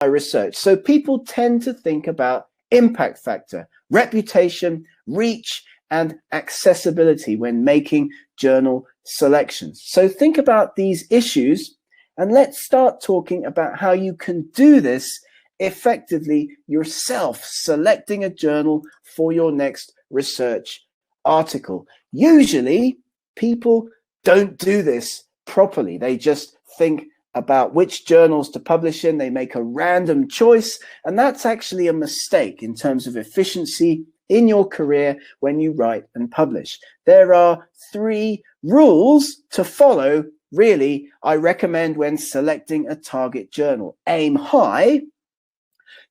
research. So people tend to think about impact factor, reputation, reach, and accessibility when making journal selections. So think about these issues and let's start talking about how you can do this effectively yourself, selecting a journal for your next research article. Usually people don't do this properly. They just think about which journals to publish in. They make a random choice, and that's actually a mistake in terms of efficiency in your career when you write and publish. There are 3 rules to follow, really, I recommend when selecting a target journal. Aim high,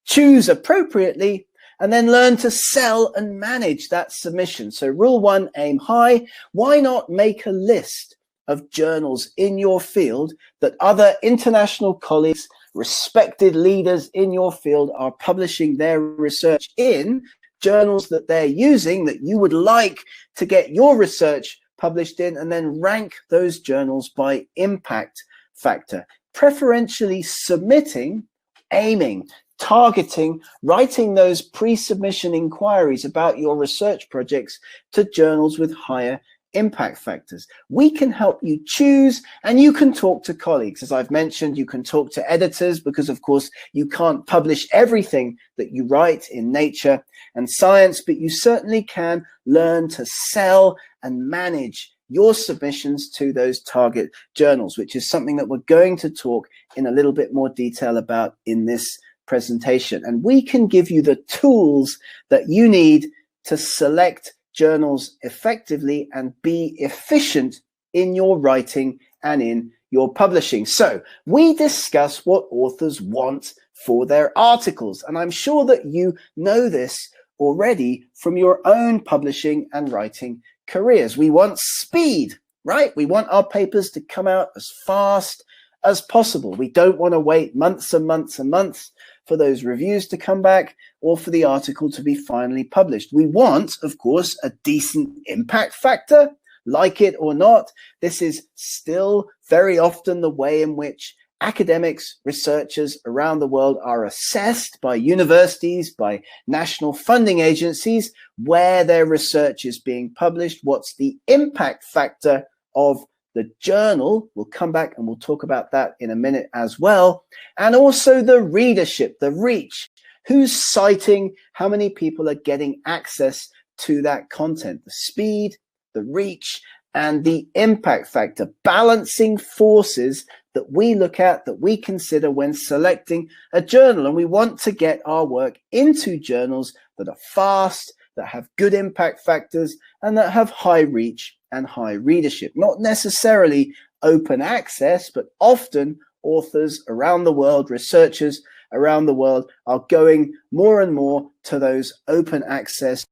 choose appropriately, and then learn to sell and manage that submission. So rule 1, aim high. Why not make a list of journals in your field that other international colleagues, respected leaders in your field are publishing their research in, journals that they're using that you would like to get your research published in, and then rank those journals by impact factor, preferentially submitting, aiming, targeting, writing those pre-submission inquiries about your research projects to journals with higher impact factors. We can help you choose, and you can talk to colleagues. As I've mentioned, you can talk to editors because, of course, you can't publish everything that you write in Nature and Science, but you certainly can learn to sell and manage your submissions to those target journals, which is something that we're going to talk in a little bit more detail about in this presentation. And we can give you the tools that you need to select journals effectively and be efficient in your writing and in your publishing. So we discuss what authors want for their articles, and I'm sure that you know this already from your own publishing and writing careers. We want speed, right? We want our papers to come out as fast as possible. We don't want to wait months and months and months for those reviews to come back or for the article to be finally published. We want, of course, a decent impact factor, like it or not. This is still very often the way in which academics, researchers around the world are assessed by universities, by national funding agencies, where their research is being published. What's the impact factor of the journal? We'll come back and we'll talk about that in a minute as well. And also the readership, the reach, who's citing, how many people are getting access to that content, the speed, the reach, and the impact factor, balancing forces that we look at, that we consider when selecting a journal. And we want to get our work into journals that are fast, that have good impact factors, and that have high reach and high readership. Not necessarily open access, but often authors around the world, researchers around the world are going more and more to those open access,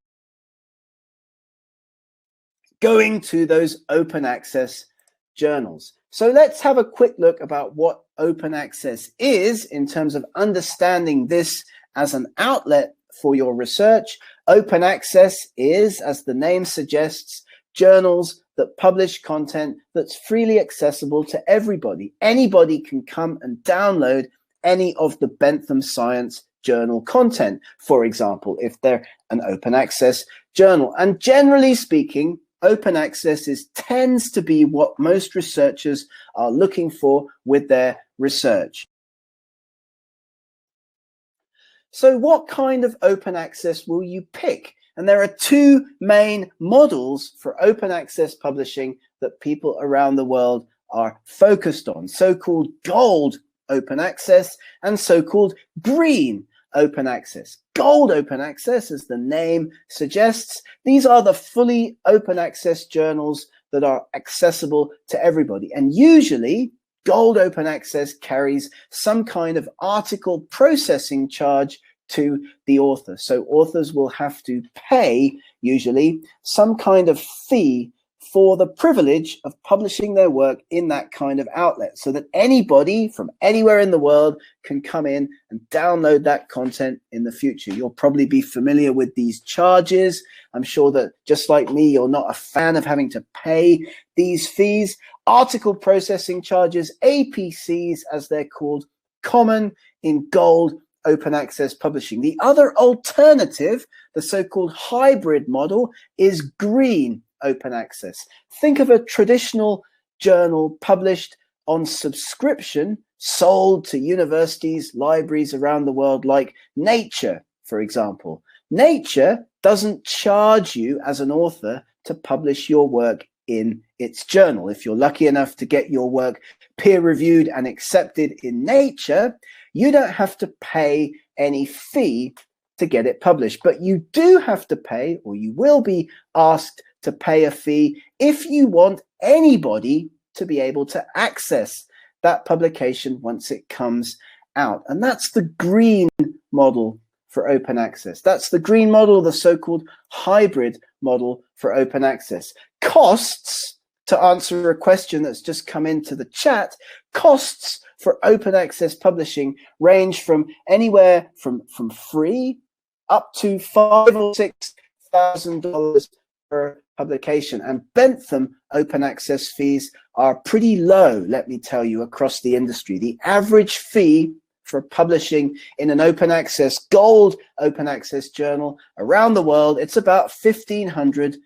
journals. So let's have a quick look about what open access is in terms of understanding this as an outlet for your research. Open access is, as the name suggests, journals that publish content that's freely accessible to everybody. Anybody can come and download any of the Bentham Science journal content, for example, if they're an open access journal. And generally speaking, open access tends to be what most researchers are looking for with their research. So what kind of open access will you pick? And there are 2 main models for open access publishing that people around the world are focused on: so-called gold open access and so-called green open access. Gold open access, as the name suggests, these are the fully open access journals that are accessible to everybody. And usually gold open access carries some kind of article processing charge to the author. So authors will have to pay usually some kind of fee for the privilege of publishing their work in that kind of outlet, so that anybody from anywhere in the world can come in and download that content in the future. You'll probably be familiar with these charges. I'm sure that just like me, you're not a fan of having to pay these fees. Article processing charges, APCs as they're called, common in gold open access publishing. The other alternative, the so-called hybrid model, is green open access. Think of a traditional journal published on subscription, sold to universities, libraries around the world, like Nature, for example. Nature doesn't charge you as an author to publish your work in its journal. If you're lucky enough to get your work peer-reviewed and accepted in Nature, you don't have to pay any fee to get it published. But you do have to pay, or you will be asked to pay a fee if you want anybody to be able to access that publication once it comes out. And that's the green model for open access. That's the green model, the so-called hybrid model for open access. Costs, to answer a question that's just come into the chat, costs for open access publishing range from anywhere from free up to $5,000 or $6,000 per publication. And Bentham open access fees are pretty low, let me tell you, across the industry. The average fee for publishing in an open access, gold open access journal around the world, it's about $1,500.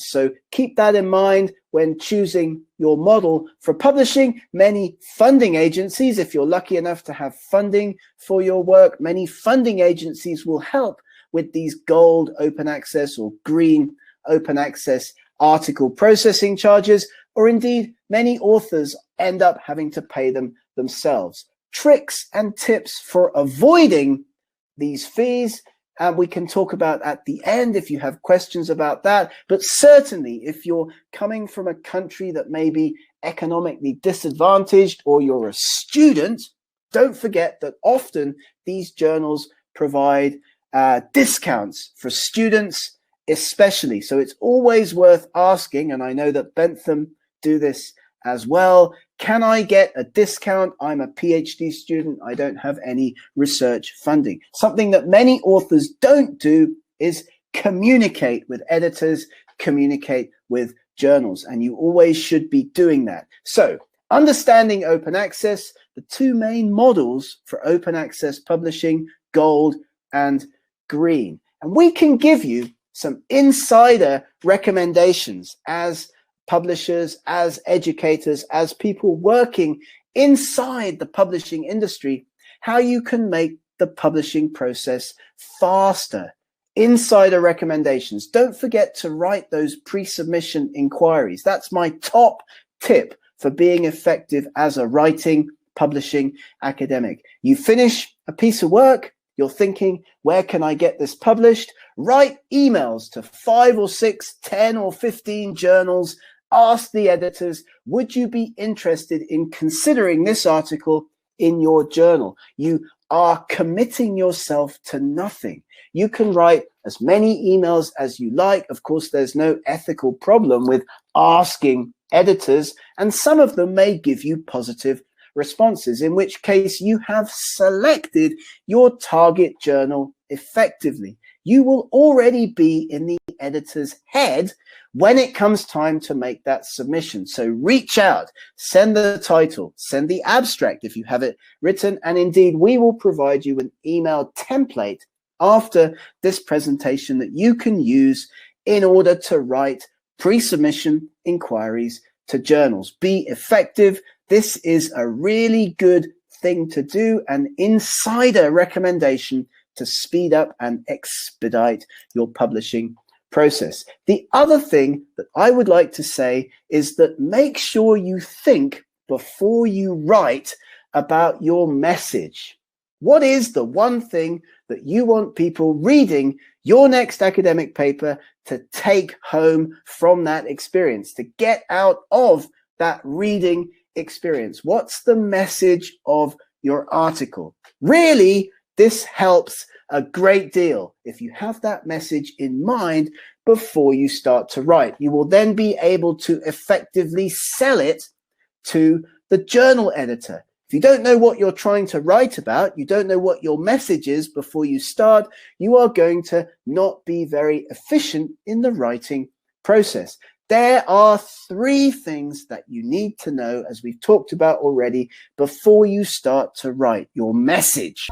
So keep that in mind when choosing your model for publishing. Many funding agencies, if you're lucky enough to have funding for your work, many funding agencies will help with these gold open access or green open access article processing charges, or indeed many authors end up having to pay them themselves. Tricks and tips for avoiding these fees, and we can talk about at the end if you have questions about that. But certainly if you're coming from a country that may be economically disadvantaged, or you're a student, don't forget that often these journals provide discounts for students especially. So it's always worth asking, and I know that Bentham do this as well, can I get a discount? I'm a PhD student. I don't have any research funding. Something that many authors don't do is communicate with editors, communicate with journals, and you always should be doing that. So, understanding open access, the two main models for open access publishing, gold and green. And we can give you some insider recommendations as publishers, as educators, as people working inside the publishing industry, how you can make the publishing process faster. Insider recommendations. Don't forget to write those pre-submission inquiries. That's my top tip for being effective as a writing, publishing academic. You finish a piece of work, you're thinking, where can I get this published? Write emails to 5 or 6, 10 or 15 journals. Ask the editors, would you be interested in considering this article in your journal? You are committing yourself to nothing. You can write as many emails as you like. Of course, there's no ethical problem with asking editors, and some of them may give you positive responses, in which case you have selected your target journal effectively. You will already be in the editor's head when it comes time to make that submission. So reach out, send the title, send the abstract if you have it written, and indeed we will provide you an email template after this presentation that you can use in order to write pre-submission inquiries to journals. Be effective. This is a really good thing to do, an insider recommendation to speed up and expedite your publishing process. The other thing that I would like to say is that make sure you think before you write about your message. What is the one thing that you want people reading your next academic paper to take home from that experience, to get out of that reading experience? What's the message of your article? Really, this helps a great deal if you have that message in mind before you start to write. You will then be able to effectively sell it to the journal editor. If you don't know what you're trying to write about, you don't know what your message is before you start, you are going to not be very efficient in the writing process. There are 3 things that you need to know, as we've talked about already, before you start to write your message.